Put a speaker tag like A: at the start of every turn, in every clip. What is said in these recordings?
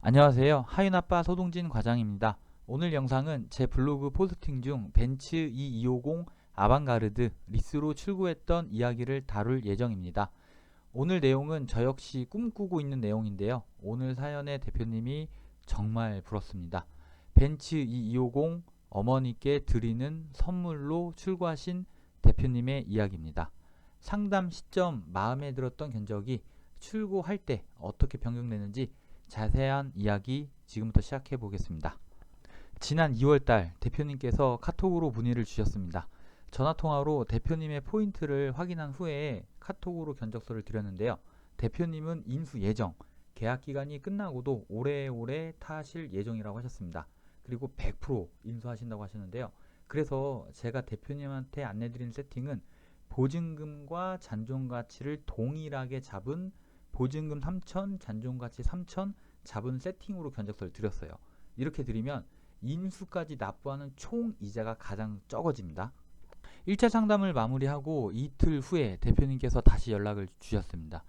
A: 안녕하세요. 하윤아빠 소동진 과장입니다. 오늘 영상은 제 블로그 포스팅 중 벤츠 E250 아방가르드 리스로 출고했던 이야기를 다룰 예정입니다. 오늘 내용은 저 역시 꿈꾸고 있는 내용인데요. 오늘 사연의 대표님이 정말 부럽습니다. 벤츠 E250 어머니께 드리는 선물로 출고하신 대표님의 이야기입니다. 상담 시점 마음에 들었던 견적이 출고할 때 어떻게 변경되는지 자세한 이야기 지금부터 시작해 보겠습니다. 지난 2월달 대표님께서 카톡으로 문의를 주셨습니다. 전화통화로 대표님의 포인트를 확인한 후에 카톡으로 견적서를 드렸는데요. 대표님은 인수 예정, 계약기간이 끝나고도 오래오래 타실 예정이라고 하셨습니다. 그리고 100% 인수하신다고 하셨는데요. 그래서 제가 대표님한테 안내드린 세팅은 보증금과 잔존가치를 동일하게 잡은 보증금 3천, 잔존가치 3천 잡은 세팅으로 견적서를 드렸어요. 이렇게 드리면 인수까지 납부하는 총 이자가 가장 적어집니다. 1차 상담을 마무리하고 이틀 후에 대표님께서 다시 연락을 주셨습니다.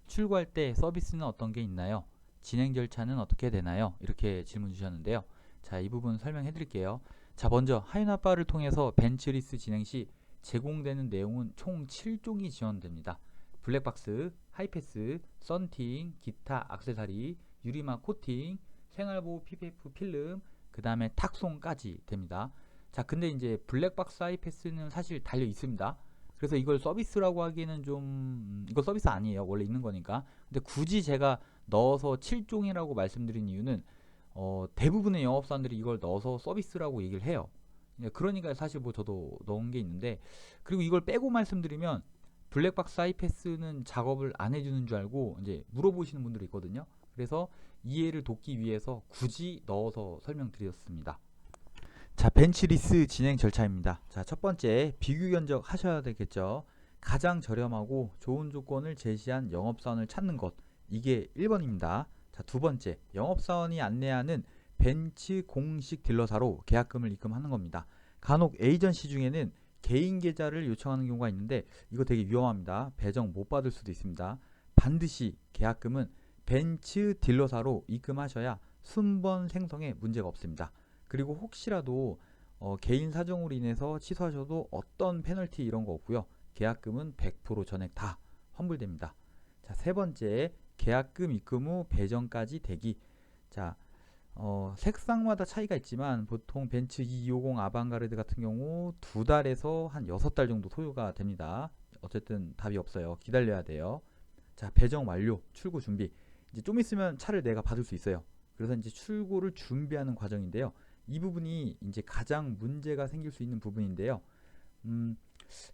A: 출고할 때 서비스는 어떤 게 있나요? 진행 절차는 어떻게 되나요? 이렇게 질문 주셨는데요. 자, 이 부분 설명해 드릴게요. 자, 먼저 하윤아빠를 통해서 벤츠리스 진행 시 제공되는 내용은 총 7종이 지원됩니다. 블랙박스, 하이패스, 썬팅, 기타 액세서리, 유리막 코팅, 생활보호 PPF 필름, 그 다음에 탁송까지 됩니다. 자, 근데 이제 블랙박스 하이패스는 사실 달려 있습니다. 그래서 이걸 서비스라고 하기에는 좀 이거 서비스 아니에요. 원래 있는 거니까. 근데 굳이 제가 넣어서 7종이라고 말씀드린 이유는 대부분의 영업사원들이 이걸 넣어서 서비스라고 얘기를 해요. 그러니까 사실 뭐 저도 넣은 게 있는데, 그리고 이걸 빼고 말씀드리면 블랙박스 하이패스는 작업을 안 해주는 줄 알고 이제 물어보시는 분들이 있거든요. 그래서 이해를 돕기 위해서 굳이 넣어서 설명드렸습니다. 자, 벤츠리스 진행 절차입니다. 자, 첫 번째 비교 견적 하셔야 되겠죠. 가장 저렴하고 좋은 조건을 제시한 영업사원을 찾는 것, 이게 1번입니다. 자, 두 번째 영업사원이 안내하는 벤츠 공식 딜러사로 계약금을 입금하는 겁니다. 간혹 에이전시 중에는 개인 계좌를 요청하는 경우가 있는데 이거 되게 위험합니다. 배정 못 받을 수도 있습니다. 반드시 계약금은 벤츠 딜러사로 입금하셔야 순번 생성에 문제가 없습니다. 그리고 혹시라도 개인 사정으로 인해서 취소하셔도 어떤 페널티 이런 거 없고요. 계약금은 100% 전액 다 환불됩니다. 자, 세 번째 계약금 입금 후 배정까지 대기. 자, 색상마다 차이가 있지만 보통 벤츠 250 아방가르드 같은 경우 2달에서 한 6달 정도 소요가 됩니다. 어쨌든 답이 없어요. 기다려야 돼요. 자, 배정 완료, 출고 준비. 이제 좀 있으면 차를 내가 받을 수 있어요. 그래서 이제 출고를 준비하는 과정인데요. 이 부분이 이제 가장 문제가 생길 수 있는 부분인데요.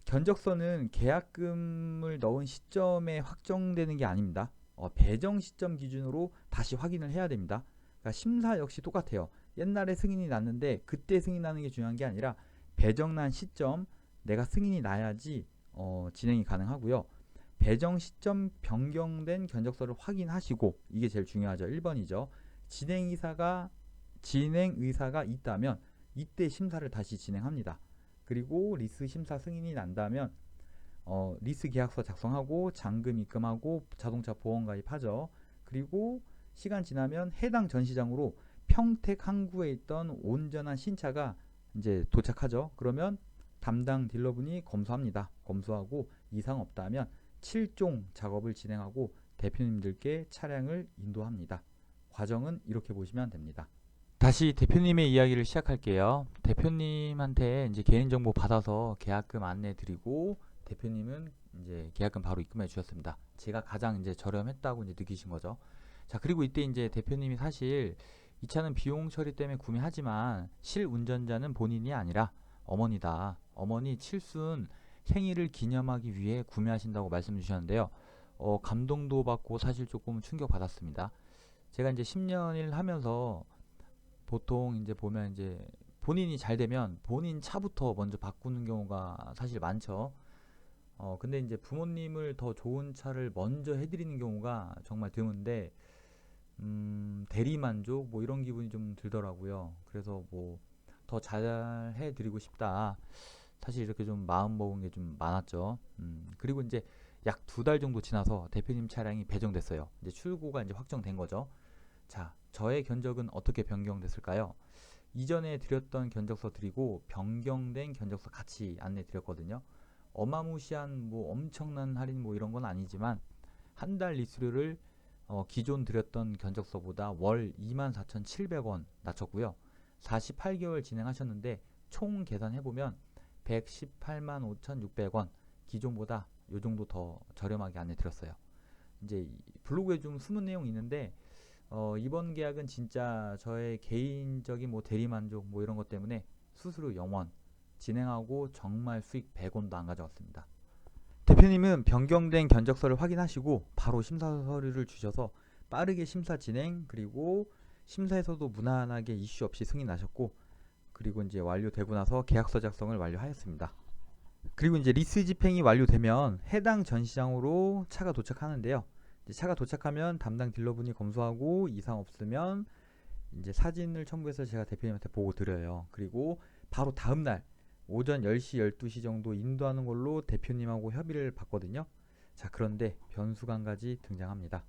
A: 견적서는 계약금을 넣은 시점에 확정되는 게 아닙니다. 배정 시점 기준으로 다시 확인을 해야 됩니다. 그러니까 심사 역시 똑같아요. 옛날에 승인이 났는데 그때 승인나는 게 중요한 게 아니라 배정난 시점 내가 승인이 나야지 진행이 가능하고요. 배정 시점 변경된 견적서를 확인하시고, 이게 제일 중요하죠. 1번이죠. 진행의사가 있다면 이때 심사를 다시 진행합니다. 그리고 리스 심사 승인이 난다면 리스 계약서 작성하고 잔금 입금하고 자동차 보험 가입하죠. 그리고 시간 지나면 해당 전시장으로 평택 항구에 있던 온전한 신차가 이제 도착하죠. 그러면 담당 딜러분이 검수합니다. 검수하고 이상 없다면 7종 작업을 진행하고 대표님들께 차량을 인도합니다. 과정은 이렇게 보시면 됩니다. 다시 대표님의 이야기를 시작할게요. 대표님한테 이제 개인정보 받아서 계약금 안내 드리고 대표님은 이제 계약금 바로 입금해 주셨습니다. 제가 가장 이제 저렴했다고 이제 느끼신 거죠. 자, 그리고 이때 이제 대표님이 사실 이 차는 비용 처리 때문에 구매하지만 실운전자는 본인이 아니라 어머니다. 어머니 칠순 생일을 기념하기 위해 구매하신다고 말씀 주셨는데요. 감동도 받고 사실 조금 충격 받았습니다. 제가 이제 10년을 하면서 보통 이제 보면 이제 본인이 잘 되면 본인 차부터 먼저 바꾸는 경우가 사실 많죠. 근데 이제 부모님을 더 좋은 차를 먼저 해드리는 경우가 정말 드문데, 대리만족 뭐 이런 기분이 좀 들더라고요. 그래서 뭐 더 잘 해드리고 싶다. 사실 이렇게 좀 마음 먹은 게 좀 많았죠. 그리고 이제 약 2달 정도 지나서 대표님 차량이 배정됐어요. 이제 출고가 이제 확정된 거죠. 자, 저의 견적은 어떻게 변경됐을까요? 이전에 드렸던 견적서 드리고 변경된 견적서 같이 안내 드렸거든요. 어마무시한 뭐 엄청난 할인 뭐 이런 건 아니지만 한 달 리스료를 기존 드렸던 견적서보다 월 24,700원 낮췄고요. 48개월 진행하셨는데 총 계산해보면 118만 5,600원, 기존보다 요 정도 더 저렴하게 안내 드렸어요. 이제 블로그에 좀 숨은 내용이 있는데 이번 계약은 진짜 저의 개인적인 뭐 대리만족 뭐 이런 것 때문에 수수료 0원 진행하고 정말 수익 100원도 안 가져왔습니다. 대표님은 변경된 견적서를 확인하시고 바로 심사 서류를 주셔서 빠르게 심사 진행, 그리고 심사에서도 무난하게 이슈 없이 승인하셨고, 그리고 이제 완료되고 나서 계약서 작성을 완료하였습니다. 그리고 이제 리스 집행이 완료되면 해당 전시장으로 차가 도착하는데요. 이제 차가 도착하면 담당 딜러분이 검수하고 이상 없으면 이제 사진을 첨부해서 제가 대표님한테 보고 드려요. 그리고 바로 다음날 오전 10시, 12시 정도 인도하는 걸로 대표님하고 협의를 받거든요. 자, 그런데 변수가 한 가지 등장합니다.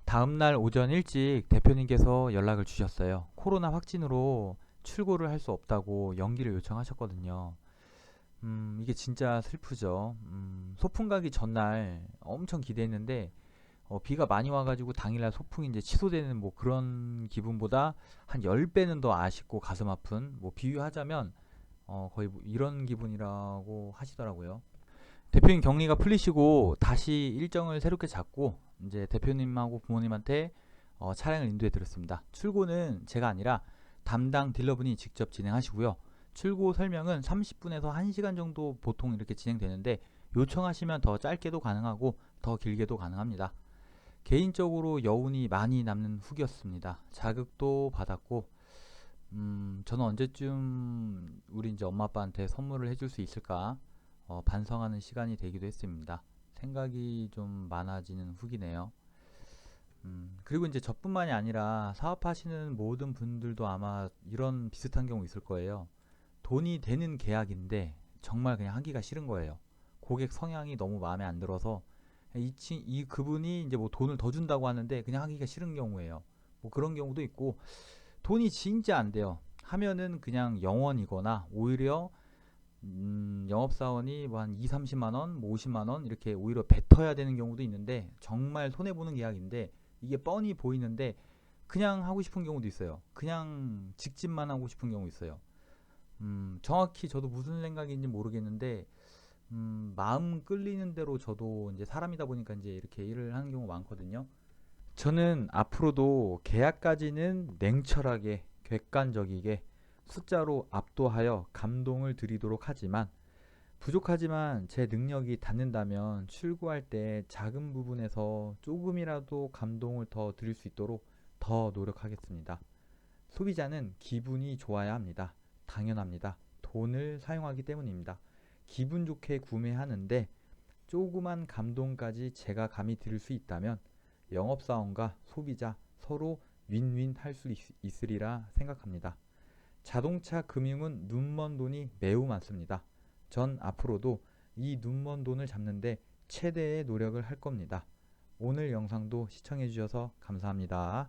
A: 다음날 오전 일찍 대표님께서 연락을 주셨어요. 코로나 확진으로 출고를 할 수 없다고 연기를 요청하셨거든요. 이게 진짜 슬프죠. 소풍 가기 전날 엄청 기대했는데 비가 많이 와가지고 당일날 소풍이 이제 취소되는 뭐 그런 기분보다 한 10배는 더 아쉽고 가슴 아픈, 뭐 비유하자면 거의 뭐 이런 기분이라고 하시더라고요. 대표님 격리가 풀리시고 다시 일정을 새롭게 잡고 이제 대표님하고 부모님한테 차량을 인도해 드렸습니다. 출고는 제가 아니라 담당 딜러분이 직접 진행하시고요. 출고 설명은 30분에서 1시간 정도 보통 이렇게 진행되는데 요청하시면 더 짧게도 가능하고 더 길게도 가능합니다. 개인적으로 여운이 많이 남는 후기였습니다. 자극도 받았고 저는 언제쯤 우리 이제 엄마 아빠한테 선물을 해줄 수 있을까 반성하는 시간이 되기도 했습니다. 생각이 좀 많아지는 후기네요. 그리고 이제 저뿐만이 아니라 사업하시는 모든 분들도 아마 이런 비슷한 경우 있을 거예요. 돈이 되는 계약인데 정말 그냥 하기가 싫은 거예요. 고객 성향이 너무 마음에 안 들어서 그분이 이제 뭐 돈을 더 준다고 하는데 그냥 하기가 싫은 경우예요. 뭐 그런 경우도 있고, 돈이 진짜 안 돼요. 하면은 그냥 0원이거나 오히려 영업사원이 뭐 한 2, 30만원, 뭐 50만원 이렇게 오히려 뱉어야 되는 경우도 있는데 정말 손해보는 계약인데 이게 뻔히 보이는데 그냥 하고 싶은 경우도 있어요. 그냥 직진만 하고 싶은 경우 있어요. 정확히 저도 무슨 생각인지 모르겠는데 마음 끌리는 대로 저도 이제 사람이다 보니까 이제 이렇게 일을 하는 경우가 많거든요. 저는 앞으로도 계약까지는 냉철하게 객관적이게 숫자로 압도하여 감동을 드리도록 하지만, 부족하지만 제 능력이 닿는다면 출고할 때 작은 부분에서 조금이라도 감동을 더 드릴 수 있도록 더 노력하겠습니다. 소비자는 기분이 좋아야 합니다. 당연합니다. 돈을 사용하기 때문입니다. 기분 좋게 구매하는데 조그만 감동까지 제가 감히 드릴 수 있다면 영업사원과 소비자 서로 윈윈 할 수 있으리라 생각합니다. 자동차 금융은 눈먼 돈이 매우 많습니다. 전 앞으로도 이 눈먼 돈을 잡는데 최대의 노력을 할 겁니다. 오늘 영상도 시청해 주셔서 감사합니다.